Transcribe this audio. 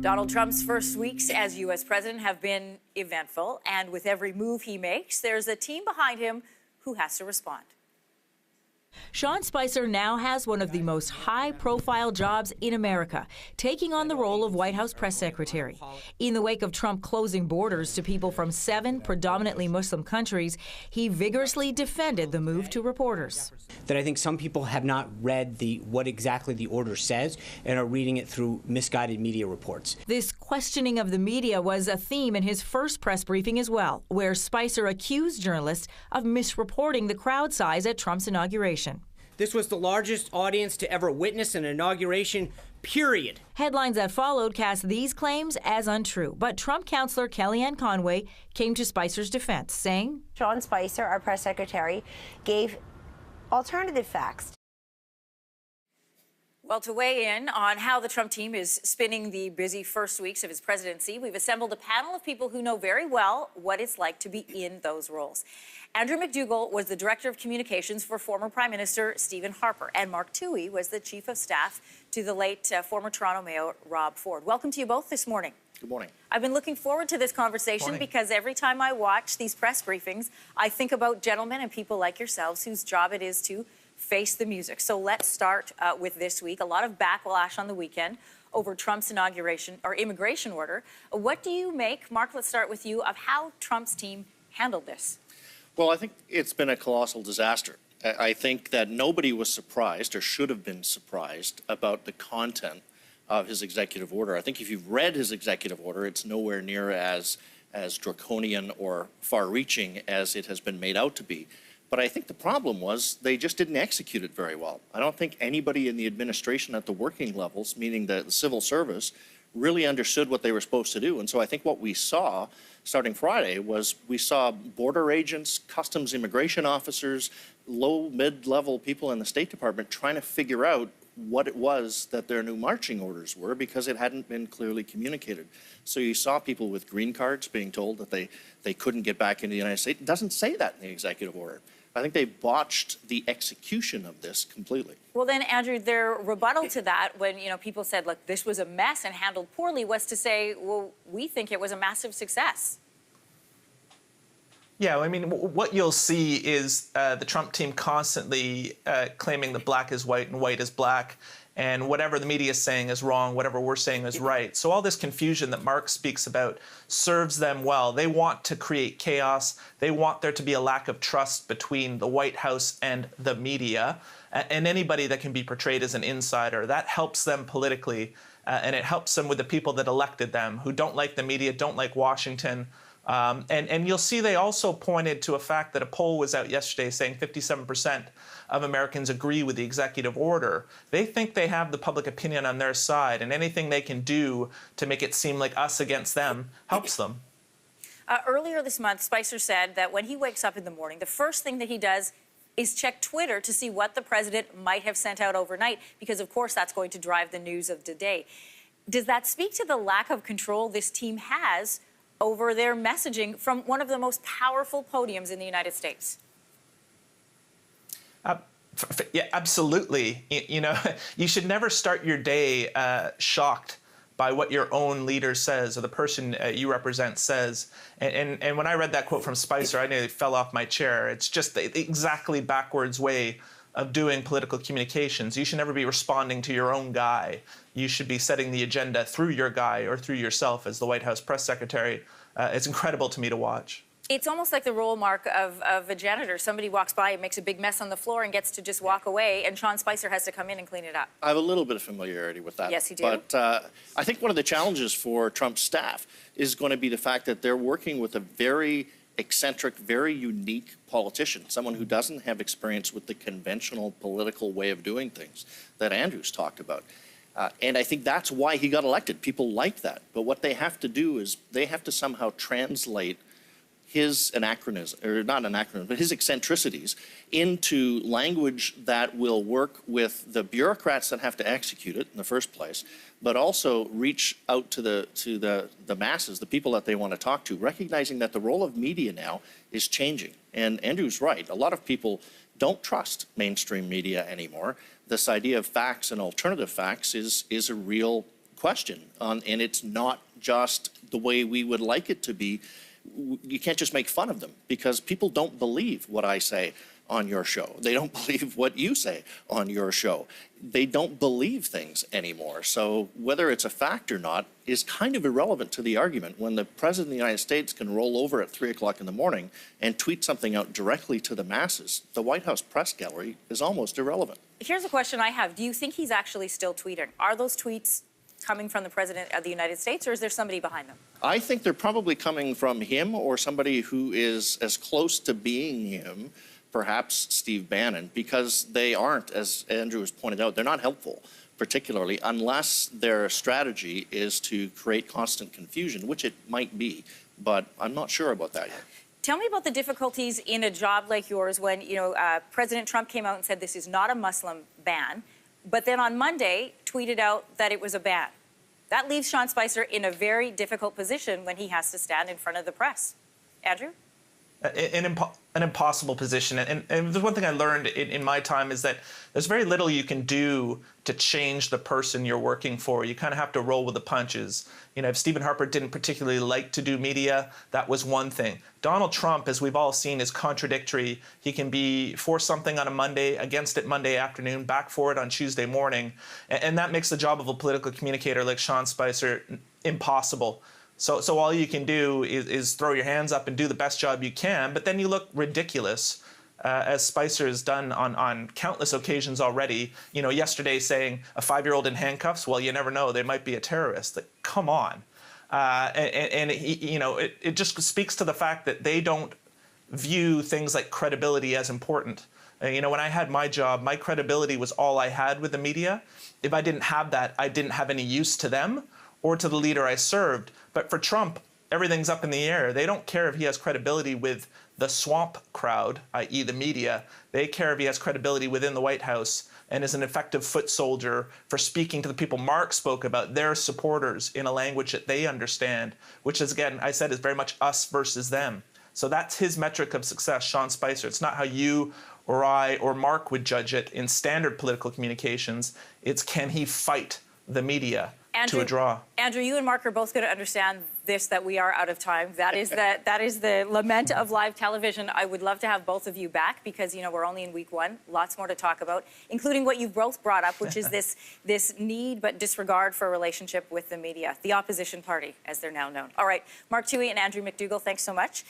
Donald Trump's first weeks as U.S. president have been eventful, and with every move he makes, there's a team behind him who has to respond. Sean Spicer now has one of the most high-profile jobs in America, taking on the role of White House press secretary. In the wake of Trump closing borders to people from 7 predominantly Muslim countries, he vigorously defended the move to reporters. That I think some people have not read what exactly the order says and are reading it through misguided media reports. This questioning of the media was a theme in his first press briefing as well, where Spicer accused journalists of misreporting the crowd size at Trump's inauguration. This was the largest audience to ever witness an inauguration, period. Headlines that followed cast these claims as untrue, but Trump counselor Kellyanne Conway came to Spicer's defense, saying, Sean Spicer, our press secretary, gave alternative facts. Well, to weigh in on how the Trump team is spinning the busy first weeks of his presidency, we've assembled a panel of people who know very well what it's like to be in those roles. Andrew MacDougall was the director of communications for former Prime Minister Stephen Harper, and Mark Towhey was the chief of staff to the late former Toronto Mayor Rob Ford. Welcome to you both this morning. Good morning. I've been looking forward to this conversation because every time I watch these press briefings, I think about gentlemen and people like yourselves whose job it is to face the music. So let's start with this week. A lot of backlash on the weekend over Trump's inauguration or immigration order. What do you make, Mark, let's start with you, of how Trump's team handled this? Well, I think it's been a colossal disaster. I think that nobody was surprised or should have been surprised about the content of his executive order. I think if you've read his executive order, it's nowhere near as draconian or far-reaching as it has been made out to be. But I think the problem was they just didn't execute it very well. I don't think anybody in the administration at the working levels, meaning the civil service, really understood what they were supposed to do. And so I think what we saw starting Friday was we saw border agents, customs immigration officers, low, mid-level people in the State Department trying to figure out what it was that their new marching orders were because it hadn't been clearly communicated. So you saw people with green cards being told that they couldn't get back into the United States. It doesn't say that in the executive order. I think they botched the execution of this completely. Well, then, Andrew, their rebuttal to that when, people said, look, this was a mess and handled poorly was to say, well, we think it was a massive success. Yeah, I mean, what you'll see is the Trump team constantly claiming that black is white and white is black, and whatever the media is saying is wrong, whatever we're saying is right. So all this confusion that Mark speaks about serves them well. They want to create chaos. They want there to be a lack of trust between the White House and the media, and anybody that can be portrayed as an insider. That helps them politically, and it helps them with the people that elected them, who don't like the media, don't like Washington. And you'll see they also pointed to a fact that a poll was out yesterday saying 57% of Americans agree with the executive order. They think they have the public opinion on their side, and anything they can do to make it seem like us against them helps them. Earlier this month, Spicer said that when he wakes up in the morning, the first thing that he does is check Twitter to see what the president might have sent out overnight, because, of course, that's going to drive the news of the day. Does that speak to the lack of control this team has over their messaging from one of the most powerful podiums in the United States? Yeah, absolutely. You should never start your day shocked by what your own leader says or the person you represent says. And when I read that quote from Spicer, I nearly fell off my chair. It's just the exactly backwards way of doing political communications. You should never be responding to your own guy. You should be setting the agenda through your guy or through yourself as the White House press secretary. It's incredible to me to watch. It's almost like the role, Mark, of a janitor. Somebody walks by and makes a big mess on the floor and gets to just walk away, and Sean Spicer has to come in and clean it up. I have a little bit of familiarity with that. Yes, you do. But I think one of the challenges for Trump's staff is going to be the fact that they're working with a very eccentric, very unique politician, someone who doesn't have experience with the conventional political way of doing things that Andrew's talked about. And I think that's why he got elected. People like that. But what they have to do is they have to somehow translate his anachronism, or not anachronism, but his eccentricities into language that will work with the bureaucrats that have to execute it in the first place, but also reach out to the masses, the people that they want to talk to, recognizing that the role of media now is changing. And Andrew's right. A lot of people don't trust mainstream media anymore. This idea of facts and alternative facts is a real question, and it's not just the way we would like it to be. You can't just make fun of them, because people don't believe what I say on your show. They don't believe what you say on your show. They don't believe things anymore. So whether it's a fact or not is kind of irrelevant to the argument when the President of the United States can roll over at 3 o'clock in the morning and tweet something out directly to the masses. The White House press gallery is almost irrelevant. Here's a question I have. Do you think he's actually still tweeting? Are those tweets coming from the President of the United States, or is there somebody behind them? I think they're probably coming from him or somebody who is as close to being him, perhaps Steve Bannon, because they aren't, as Andrew has pointed out, they're not helpful, particularly unless their strategy is to create constant confusion, which it might be, but I'm not sure about that yet. Tell me about the difficulties in a job like yours when, President Trump came out and said this is not a Muslim ban, but then on Monday tweeted out that it was a ban. That leaves Sean Spicer in a very difficult position when he has to stand in front of the press. Andrew? An impossible position. And there's one thing I learned in my time is that there's very little you can do to change the person you're working for. You kind of have to roll with the punches. If Stephen Harper didn't particularly like to do media, that was one thing. Donald Trump, as we've all seen, is contradictory. He can be for something on a Monday, against it Monday afternoon, back for it on Tuesday morning. And that makes the job of a political communicator like Sean Spicer impossible. So all you can do is throw your hands up and do the best job you can, but then you look ridiculous, as Spicer has done on countless occasions already. Yesterday saying a 5-year-old in handcuffs, well, you never know, they might be a terrorist. Like, come on. It just speaks to the fact that they don't view things like credibility as important. When I had my job, my credibility was all I had with the media. If I didn't have that, I didn't have any use to them or to the leader I served. But for Trump, everything's up in the air. They don't care if he has credibility with the swamp crowd, i.e. the media. They care if he has credibility within the White House and is an effective foot soldier for speaking to the people Mark spoke about, their supporters, in a language that they understand, which is, again, I said, is very much us versus them. So that's his metric of success, Sean Spicer. It's not how you or I or Mark would judge it in standard political communications. It's, can he fight the media to a draw? Andrew, you and Mark are both going to understand this, that we are out of time. That is the lament of live television. I would love to have both of you back because, we're only in week 1. Lots more to talk about, including what you've both brought up, which is this need but disregard for a relationship with the media, the opposition party, as they're now known. All right, Mark Towhey and Andrew MacDougall, thanks so much.